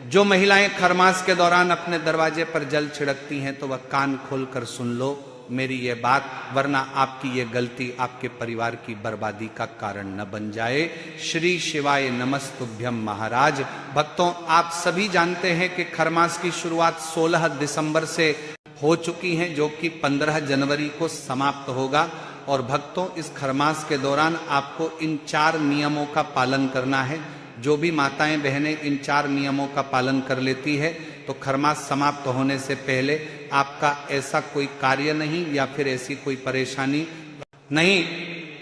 जो महिलाएं खरमास के दौरान अपने दरवाजे पर जल छिड़कती हैं तो वह कान खोलकर सुन लो मेरी ये बात, वरना आपकी ये गलती आपके परिवार की बर्बादी का कारण न बन जाए। श्री शिवाय नमस्तुभ्यम महाराज। भक्तों, आप सभी जानते हैं कि खरमास की शुरुआत 16 दिसंबर से हो चुकी है, जो कि 15 जनवरी को समाप्त होगा। और भक्तों, इस खरमास के दौरान आपको इन 4 नियमों का पालन करना है। जो भी माताएं बहनें इन 4 नियमों का पालन कर लेती है तो खरमास समाप्त होने से पहले आपका ऐसा कोई कार्य नहीं या फिर ऐसी कोई परेशानी नहीं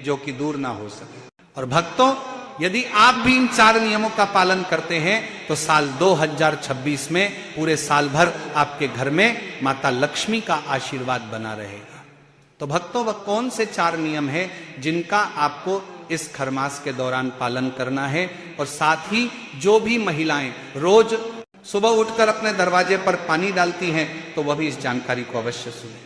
जो कि दूर ना हो सके। और भक्तों, यदि आप भी इन 4 नियमों का पालन करते हैं तो साल 2026 में पूरे साल भर आपके घर में माता लक्ष्मी का आशीर्वाद बना रहेगा। तो भक्तों, वह कौन से 4 नियम हैं जिनका आपको इस खरमास के दौरान पालन करना है? और साथ ही जो भी महिलाएं रोज सुबह उठकर अपने दरवाजे पर पानी डालती हैं तो वह भी इस जानकारी को अवश्य सुने।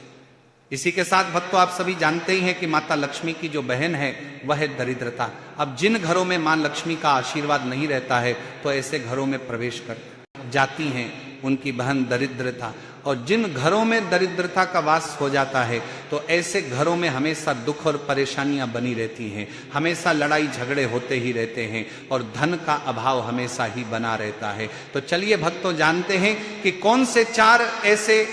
इसी के साथ भक्तों, आप सभी जानते ही हैं कि माता लक्ष्मी की जो बहन है वह है दरिद्रता। अब जिन घरों में मां लक्ष्मी का आशीर्वाद नहीं रहता है तो ऐसे घरों में प्रवेश कर जाती हैं उनकी बहन दरिद्रता। और जिन घरों में दरिद्रता का वास हो जाता है तो ऐसे घरों में हमेशा दुख और परेशानियां बनी रहती हैं, हमेशा लड़ाई झगड़े होते ही रहते हैं और धन का अभाव हमेशा ही बना रहता है। तो चलिए भक्तों, जानते हैं कि कौन से 4 ऐसे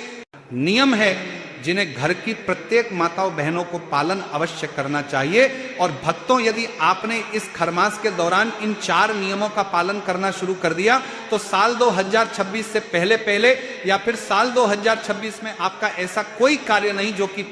नियम है जिन्हें घर की प्रत्येक माताओं बहनों को पालन अवश्य करना चाहिए। और भक्तों, यदि आपने इस खरमास के दौरान इन 4 नियमों का पालन करना शुरू कर दिया तो साल 2026 से पहले या फिर साल 2026 में आपका ऐसा कोई कार्य नहीं जो कि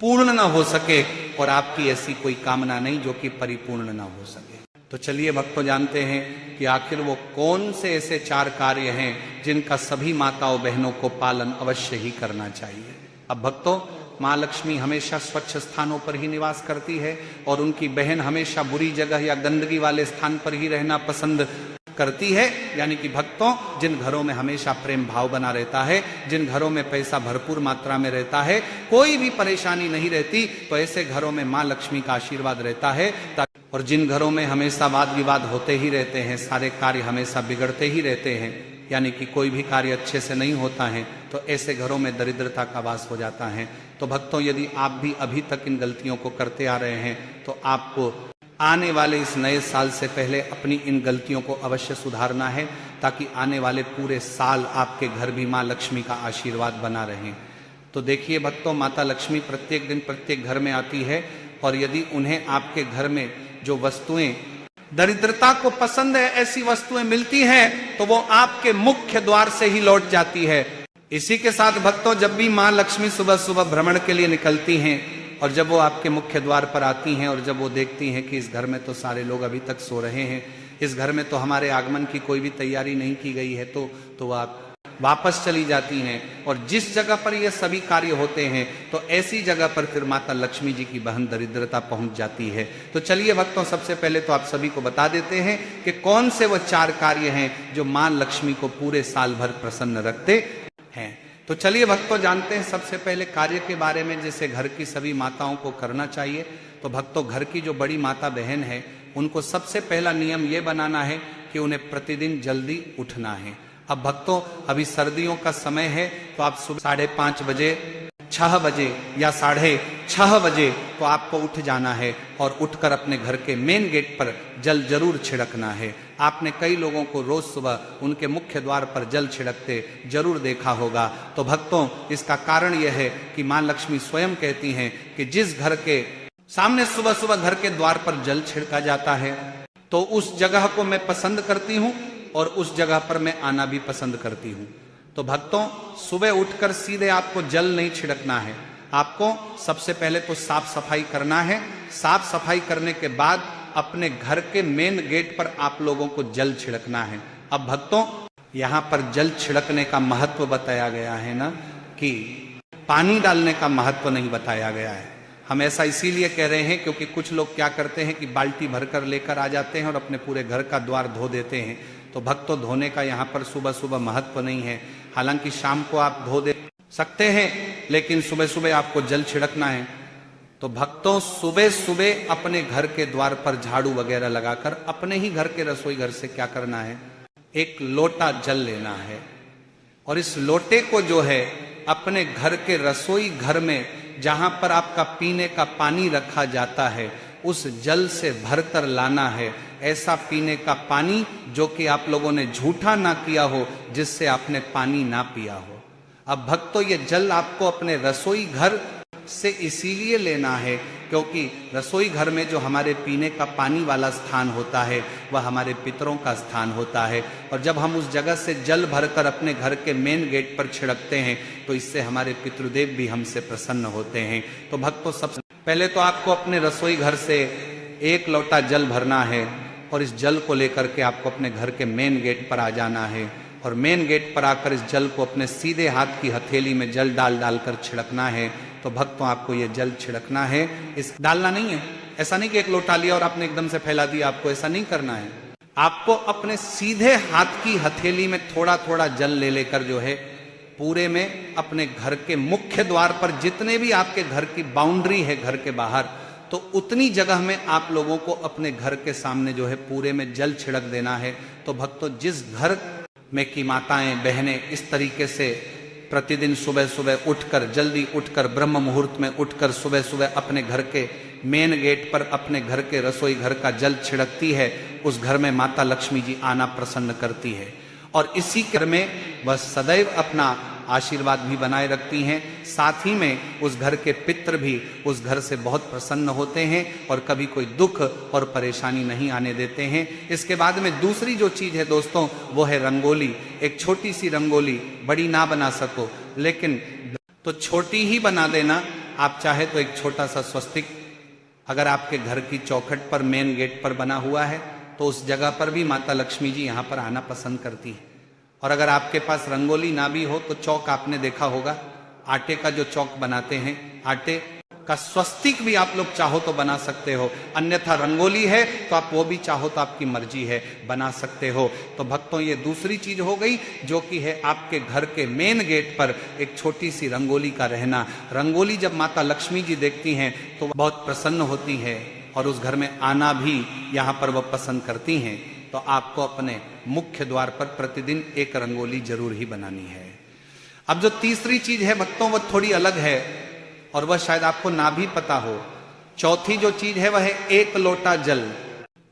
पूर्ण ना हो सके और आपकी ऐसी कोई कामना नहीं जो कि परिपूर्ण ना हो सके। तो चलिए भक्तों, जानते हैं कि आखिर वो कौन से ऐसे 4 कार्य हैं जिनका सभी माताओं बहनों को पालन अवश्य ही करना चाहिए। अब भक्तों, माँ लक्ष्मी हमेशा स्वच्छ स्थानों पर ही निवास करती है और उनकी बहन हमेशा बुरी जगह या गंदगी वाले स्थान पर ही रहना पसंद करती है। यानी कि भक्तों, जिन घरों में हमेशा प्रेम भाव बना रहता है, जिन घरों में पैसा भरपूर मात्रा में रहता है, कोई भी परेशानी नहीं रहती, तो ऐसे घरों में माँ लक्ष्मी का आशीर्वाद रहता है। और जिन घरों में हमेशा वाद विवाद होते ही रहते हैं, सारे कार्य हमेशा बिगड़ते ही रहते हैं, यानी कि कोई भी कार्य अच्छे से नहीं होता है, तो ऐसे घरों में दरिद्रता का वास हो जाता है। तो भक्तों, यदि आप भी अभी तक इन गलतियों को करते आ रहे हैं तो आपको आने वाले इस नए साल से पहले अपनी इन गलतियों को अवश्य सुधारना है, ताकि आने वाले पूरे साल आपके घर भी माँ लक्ष्मी का आशीर्वाद बना रहे। तो देखिए भक्तों, माता लक्ष्मी प्रत्येक दिन प्रत्येक घर में आती है और यदि उन्हें आपके घर में जो वस्तुएं दरिद्रता को पसंद है, ऐसी वस्तुएं मिलती हैं तो वो आपके मुख्य द्वार से ही लौट जाती है। इसी के साथ भक्तों, जब भी माँ लक्ष्मी सुबह सुबह भ्रमण के लिए निकलती हैं और जब वो आपके मुख्य द्वार पर आती हैं और जब वो देखती हैं कि इस घर में तो सारे लोग अभी तक सो रहे हैं, इस घर में तो हमारे आगमन की कोई भी तैयारी नहीं की गई है, तो आप वापस चली जाती हैं। और जिस जगह पर ये सभी कार्य होते हैं तो ऐसी जगह पर फिर माता लक्ष्मी जी की बहन दरिद्रता पहुंच जाती है। तो चलिए भक्तों, सबसे पहले तो आप सभी को बता देते हैं कि कौन से वो 4 कार्य हैं जो मां लक्ष्मी को पूरे साल भर प्रसन्न रखते हैं। तो चलिए भक्तों, जानते हैं सबसे पहले कार्य के बारे में, जैसे घर की सभी माताओं को करना चाहिए। तो भक्तों, घर की जो बड़ी माता बहन है उनको सबसे पहला नियम ये बनाना है कि उन्हें प्रतिदिन जल्दी उठना है। अब भक्तों, अभी सर्दियों का समय है तो आप सुबह 5:30 बजे, 6 बजे या 6:30 बजे तो आपको उठ जाना है और उठकर अपने घर के मेन गेट पर जल जरूर छिड़कना है। आपने कई लोगों को रोज सुबह उनके मुख्य द्वार पर जल छिड़कते जरूर देखा होगा। तो भक्तों, इसका कारण यह है कि मां लक्ष्मी स्वयं कहती हैं कि जिस घर के सामने सुबह सुबह घर के द्वार पर जल छिड़का जाता है तो उस जगह को मैं पसंद करती हूँ और उस जगह पर मैं आना भी पसंद करती हूँ। तो भक्तों, सुबह उठकर सीधे आपको जल नहीं छिड़कना है, आपको सबसे पहले तो साफ सफाई करना है। साफ सफाई करने के बाद अपने घर के मेन गेट पर आप लोगों को जल छिड़कना है। अब भक्तों, यहाँ पर जल छिड़कने का महत्व बताया गया है ना, कि पानी डालने का महत्व नहीं बताया गया है। हम ऐसा इसीलिए कह रहे हैं क्योंकि कुछ लोग क्या करते हैं कि बाल्टी भरकर लेकर आ जाते हैं और अपने पूरे घर का द्वार धो देते हैं। तो भक्तों, धोने का यहाँ पर सुबह सुबह महत्व नहीं है। हालांकि शाम को आप धो दे सकते हैं, लेकिन सुबह सुबह आपको जल छिड़कना है। तो भक्तों, सुबह सुबह अपने घर के द्वार पर झाड़ू वगैरह लगाकर अपने ही घर के रसोई घर से क्या करना है, एक लोटा जल लेना है और इस लोटे को जो है अपने घर के रसोई घर में जहां पर आपका पीने का पानी रखा जाता है उस जल से भरकर लाना है। ऐसा पीने का पानी जो कि आप लोगों ने झूठा ना किया हो, जिससे आपने पानी ना पिया हो। अब भक्तों, ये जल आपको अपने रसोई घर से इसीलिए लेना है क्योंकि रसोई घर में जो हमारे पीने का पानी वाला स्थान होता है वह हमारे पितरों का स्थान होता है। और जब हम उस जगह से जल भरकर अपने घर के मेन गेट पर छिड़कते हैं तो इससे हमारे पितृदेव भी हमसे प्रसन्न होते हैं। तो भक्तों, सबसे पहले तो आपको अपने रसोई घर से एक लोटा जल भरना है और इस जल को लेकर के आपको अपने घर के मेन गेट पर आ जाना है और मेन गेट पर आकर इस जल को अपने सीधे हाथ की हथेली में जल डाल डालकर छिड़कना है। तो भक्तों, आपको ये जल छिड़कना है, इस डालना नहीं है। ऐसा नहीं कि एक लोटा लिया और आपने एकदम से फैला दिया, आपको ऐसा नहीं करना है। आपको अपने सीधे हाथ की हथेली में थोड़ा थोड़ा जल ले लेकर जो है पूरे में अपने घर के मुख्य द्वार पर जितने भी आपके घर की बाउंड्री है घर के बाहर, तो उतनी जगह में आप लोगों को अपने घर के सामने जो है पूरे में जल छिड़क देना है। तो भक्तों, जिस घर में की माताएं बहनें इस तरीके से प्रतिदिन सुबह सुबह उठकर, जल्दी उठकर, ब्रह्म मुहूर्त में उठकर सुबह सुबह अपने घर के मेन गेट पर अपने घर के रसोई घर का जल छिड़कती है, उस घर में माता लक्ष्मी जी आना प्रसन्न करती है और इसी घर में वह सदैव अपना आशीर्वाद भी बनाए रखती हैं। साथ ही में उस घर के पितृ भी उस घर से बहुत प्रसन्न होते हैं और कभी कोई दुख और परेशानी नहीं आने देते हैं। इसके बाद में दूसरी जो चीज है दोस्तों, वो है रंगोली। एक छोटी सी रंगोली, बड़ी ना बना सको लेकिन तो छोटी ही बना देना। आप चाहे तो एक छोटा सा स्वस्तिक अगर आपके घर की चौखट पर मेन गेट पर बना हुआ है तो उस जगह पर भी माता लक्ष्मी जी यहाँ पर आना पसंद करती है। और अगर आपके पास रंगोली ना भी हो तो चौक आपने देखा होगा, आटे का जो चौक बनाते हैं, आटे का स्वस्तिक भी आप लोग चाहो तो बना सकते हो, अन्यथा रंगोली है तो आप वो भी चाहो तो आपकी मर्जी है, बना सकते हो। तो भक्तों, ये दूसरी चीज हो गई जो कि है आपके घर के मेन गेट पर एक छोटी सी रंगोली का रहना। रंगोली जब माता लक्ष्मी जी देखती हैं तो बहुत प्रसन्न होती है और उस घर में आना भी यहाँ पर वह पसंद करती हैं। तो आपको अपने मुख्य द्वार पर प्रतिदिन एक रंगोली जरूर ही बनानी है। अब जो तीसरी चीज है भक्तों, वह थोड़ी अलग है और वह शायद आपको ना भी पता हो। चौथी जो चीज है वह है एक लोटा जल।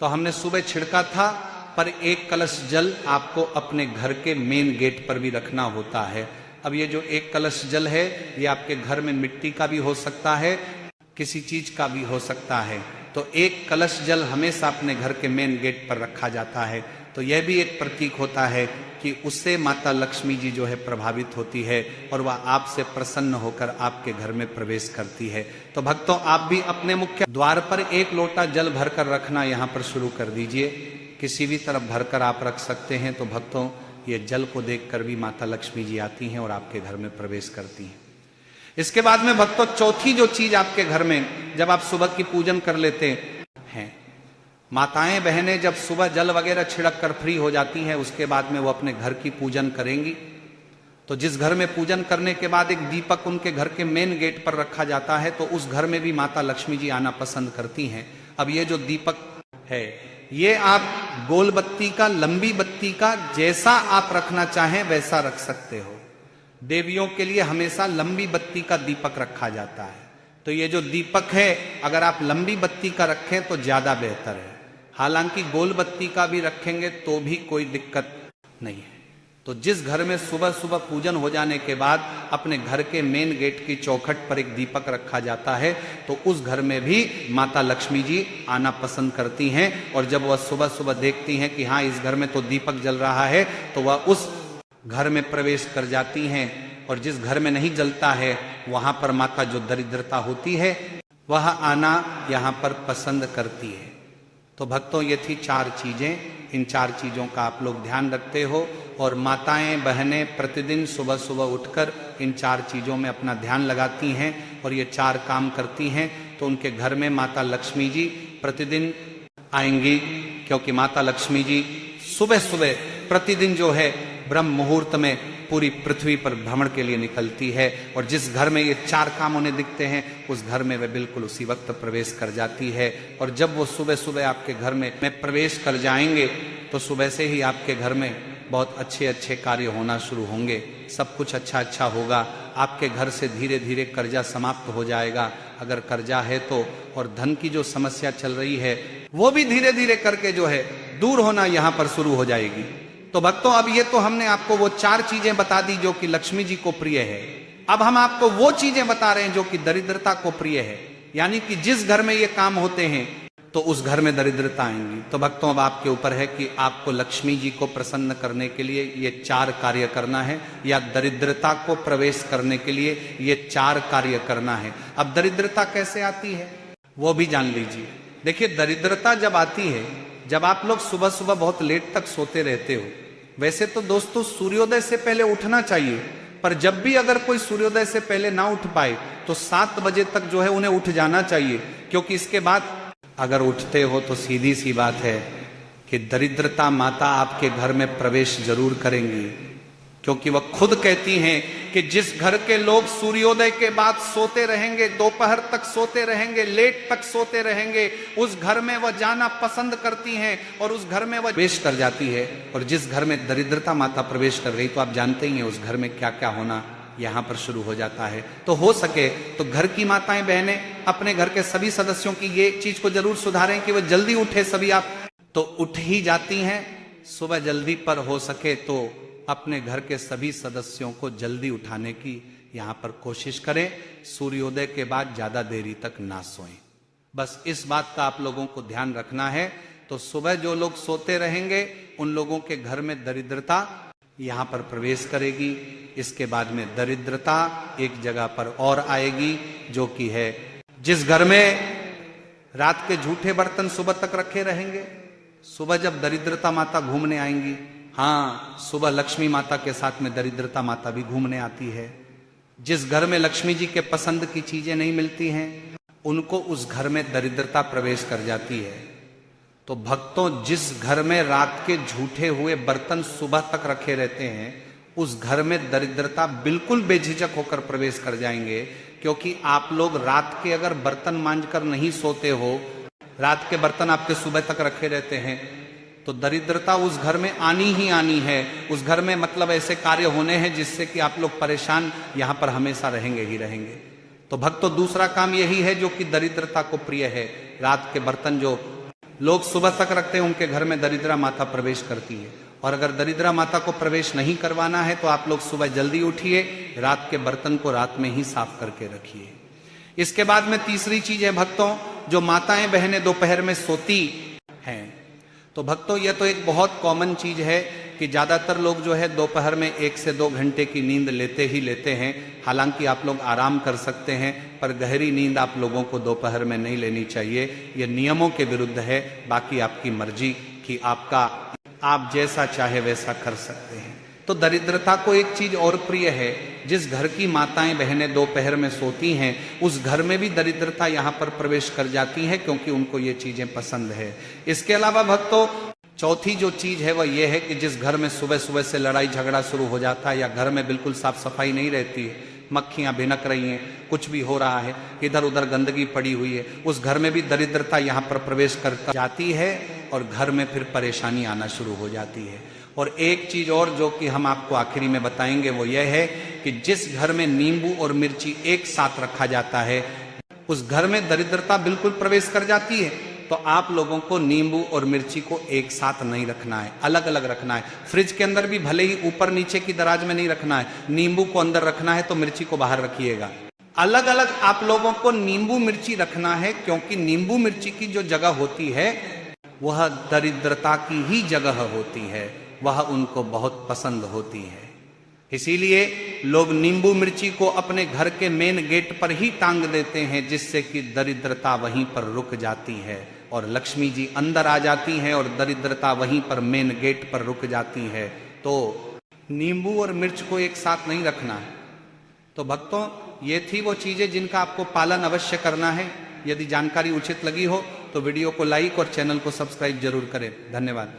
तो हमने सुबह छिड़का था, पर एक कलश जल आपको अपने घर के मेन गेट पर भी रखना होता है। अब ये जो एक कलश जल है ये आपके घर में मिट्टी का भी हो सकता है, किसी चीज का भी हो सकता है। तो एक कलश जल हमेशा अपने घर के मेन गेट पर रखा जाता है। तो यह भी एक प्रतीक होता है कि उससे माता लक्ष्मी जी जो है प्रभावित होती है और वह आपसे प्रसन्न होकर आपके घर में प्रवेश करती है। तो भक्तों, आप भी अपने मुख्य द्वार पर एक लोटा जल भरकर रखना यहाँ पर शुरू कर दीजिए। किसी भी तरफ भरकर आप रख सकते हैं। तो भक्तों, ये जल को देखकर भी माता लक्ष्मी जी आती हैं और आपके घर में प्रवेश करती हैं। इसके बाद में भक्तों, चौथी जो चीज आपके घर में जब आप सुबह की पूजन कर लेते हैं, माताएं बहनें जब सुबह जल वगैरह छिड़क कर फ्री हो जाती हैं, उसके बाद में वो अपने घर की पूजन करेंगी। तो जिस घर में पूजन करने के बाद एक दीपक उनके घर के मेन गेट पर रखा जाता है, तो उस घर में भी माता लक्ष्मी जी आना पसंद करती हैं। अब ये जो दीपक है, ये आप गोल बत्ती का, लंबी बत्ती का, जैसा आप रखना चाहें वैसा रख सकते हो। देवियों के लिए हमेशा लंबी बत्ती का दीपक रखा जाता है। तो ये जो दीपक है, अगर आप लंबी बत्ती का रखें तो ज्यादा बेहतर है। हालांकि गोल बत्ती का भी रखेंगे तो भी कोई दिक्कत नहीं है। तो जिस घर में सुबह सुबह पूजन हो जाने के बाद अपने घर के मेन गेट की चौखट पर एक दीपक रखा जाता है, तो उस घर में भी माता लक्ष्मी जी आना पसंद करती हैं। और जब वह सुबह सुबह देखती हैं कि हाँ, इस घर में तो दीपक जल रहा है, तो वह उस घर में प्रवेश कर जाती हैं। और जिस घर में नहीं जलता है वहां पर माता जो दरिद्रता होती है वह आना यहाँ पर पसंद करती है। तो भक्तों, ये थी 4 चीजें। इन 4 चीजों का आप लोग ध्यान रखते हो और माताएं बहनें प्रतिदिन सुबह सुबह उठकर इन 4 चीजों में अपना ध्यान लगाती हैं और ये 4 काम करती हैं। तो उनके घर में माता लक्ष्मी जी प्रतिदिन आएंगी, क्योंकि माता लक्ष्मी जी सुबह सुबह प्रतिदिन जो है ब्रह्म मुहूर्त में पूरी पृथ्वी पर भ्रमण के लिए निकलती है। और जिस घर में ये 4 काम उन्हें दिखते हैं, उस घर में वे बिल्कुल उसी वक्त प्रवेश कर जाती है। और जब वो सुबह सुबह आपके घर में प्रवेश कर जाएंगे, तो सुबह से ही आपके घर में बहुत अच्छे अच्छे कार्य होना शुरू होंगे, सब कुछ अच्छा अच्छा होगा। आपके घर से धीरे धीरे कर्जा समाप्त हो जाएगा, अगर कर्जा है तो, और धन की जो समस्या चल रही है वो भी धीरे धीरे करके जो है दूर होना यहाँ पर शुरू हो जाएगी। तो भक्तों, अब ये तो हमने आपको वो 4 चीजें बता दी जो कि लक्ष्मी जी को प्रिय है। अब हम आपको वो चीजें बता रहे हैं जो कि दरिद्रता को प्रिय है, यानी कि जिस घर में ये काम होते हैं तो उस घर में दरिद्रता आएंगी। तो भक्तों, अब आपके ऊपर है कि आपको लक्ष्मी जी को प्रसन्न करने के लिए ये 4 कार्य करना है, या दरिद्रता को प्रवेश करने के लिए ये 4 कार्य करना है। अब दरिद्रता कैसे आती है वो भी जान लीजिए। देखिए, दरिद्रता जब आती है, जब आप लोग सुबह सुबह बहुत लेट तक सोते रहते हो। वैसे तो दोस्तों सूर्योदय से पहले उठना चाहिए, पर जब भी अगर कोई सूर्योदय से पहले ना उठ पाए तो 7 बजे तक जो है उन्हें उठ जाना चाहिए, क्योंकि इसके बाद अगर उठते हो तो सीधी सी बात है कि दरिद्रता माता आपके घर में प्रवेश जरूर करेंगी, क्योंकि वह खुद कहती हैं कि जिस घर के लोग सूर्योदय के बाद सोते रहेंगे, दोपहर तक सोते रहेंगे, लेट तक सोते रहेंगे, उस घर में वह जाना पसंद करती हैं और उस घर में वह प्रवेश कर जाती है। और जिस घर में दरिद्रता माता प्रवेश कर गई तो आप जानते ही हैं उस घर में क्या क्या होना यहाँ पर शुरू हो जाता है। तो हो सके तो घर की माताएं बहनें अपने घर के सभी सदस्यों की ये चीज को जरूर सुधारें कि वह जल्दी उठे। सभी आप तो उठ ही जाती हैं सुबह जल्दी, पर हो सके तो अपने घर के सभी सदस्यों को जल्दी उठाने की यहाँ पर कोशिश करें। सूर्योदय के बाद ज्यादा देरी तक ना सोएं, बस इस बात का आप लोगों को ध्यान रखना है। तो सुबह जो लोग सोते रहेंगे उन लोगों के घर में दरिद्रता यहाँ पर प्रवेश करेगी। इसके बाद में दरिद्रता एक जगह पर और आएगी, जो कि है जिस घर में रात के झूठे बर्तन सुबह तक रखे रहेंगे, सुबह जब दरिद्रता माता घूमने आएंगी, हाँ सुबह लक्ष्मी माता के साथ में दरिद्रता माता भी घूमने आती है। जिस घर में लक्ष्मी जी के पसंद की चीजें नहीं मिलती हैं उनको उस घर में दरिद्रता प्रवेश कर जाती है। तो भक्तों, जिस घर में रात के झूठे हुए बर्तन सुबह तक रखे रहते हैं उस घर में दरिद्रता बिल्कुल बेझिझक होकर प्रवेश कर जाएंगे, क्योंकि आप लोग रात के अगर बर्तन मांजकर नहीं सोते हो, रात के बर्तन आपके सुबह तक रखे रहते हैं, तो दरिद्रता उस घर में आनी ही आनी है। उस घर में मतलब ऐसे कार्य होने हैं जिससे कि आप लोग परेशान यहाँ पर हमेशा रहेंगे ही रहेंगे। तो भक्तों, दूसरा काम यही है जो कि दरिद्रता को प्रिय है। रात के बर्तन जो लोग सुबह तक रखते हैं उनके घर में दरिद्रा माता प्रवेश करती है। और अगर दरिद्रा माता को प्रवेश नहीं करवाना है तो आप लोग सुबह जल्दी उठिए, रात के बर्तन को रात में ही साफ करके रखिए। इसके बाद में तीसरी चीज है भक्तों, जो माताएं बहनें दोपहर में सोती हैं। तो भक्तों, यह तो एक बहुत कॉमन चीज है कि ज्यादातर लोग जो है दोपहर में 1 से 2 घंटे की नींद लेते ही लेते हैं। हालांकि आप लोग आराम कर सकते हैं, पर गहरी नींद आप लोगों को दोपहर में नहीं लेनी चाहिए। यह नियमों के विरुद्ध है। बाकी आपकी मर्जी कि आप जैसा चाहे वैसा कर सकते हैं। तो दरिद्रता को एक चीज और प्रिय है, जिस घर की माताएं बहनें दोपहर में सोती हैं उस घर में भी दरिद्रता यहाँ पर प्रवेश कर जाती है, क्योंकि उनको ये चीजें पसंद है। इसके अलावा भक्तों, चौथी जो चीज है वह यह है कि जिस घर में सुबह सुबह से लड़ाई झगड़ा शुरू हो जाता है या घर में बिल्कुल साफ सफाई नहीं रहती है, मक्खियां भिनक रही हैं, कुछ भी हो रहा है, इधर उधर गंदगी पड़ी हुई है, उस घर में भी दरिद्रता यहाँ पर प्रवेश कर जाती है और घर में फिर परेशानी आना शुरू हो जाती है। और एक चीज और जो कि हम आपको आखिरी में बताएंगे वो यह है कि जिस घर में नींबू और मिर्ची एक साथ रखा जाता है उस घर में दरिद्रता बिल्कुल प्रवेश कर जाती है। तो आप लोगों को नींबू और मिर्ची को एक साथ नहीं रखना है, अलग अलग रखना है। फ्रिज के अंदर भी भले ही ऊपर नीचे की दराज में नहीं रखना है, नींबू को अंदर रखना है तो मिर्ची को बाहर रखिएगा। अलग अलग आप लोगों को नींबू मिर्ची रखना है, क्योंकि नींबू मिर्ची की जो जगह होती है वह दरिद्रता की ही जगह होती है, वह उनको बहुत पसंद होती है। इसीलिए लोग नींबू मिर्ची को अपने घर के मेन गेट पर ही टांग देते हैं, जिससे कि दरिद्रता वहीं पर रुक जाती है और लक्ष्मी जी अंदर आ जाती हैं और दरिद्रता वहीं पर मेन गेट पर रुक जाती है। तो नींबू और मिर्च को एक साथ नहीं रखना है। तो भक्तों, ये थी वो चीजें जिनका आपको पालन अवश्य करना है। यदि जानकारी उचित लगी हो तो वीडियो को लाइक और चैनल को सब्सक्राइब जरूर करें। धन्यवाद।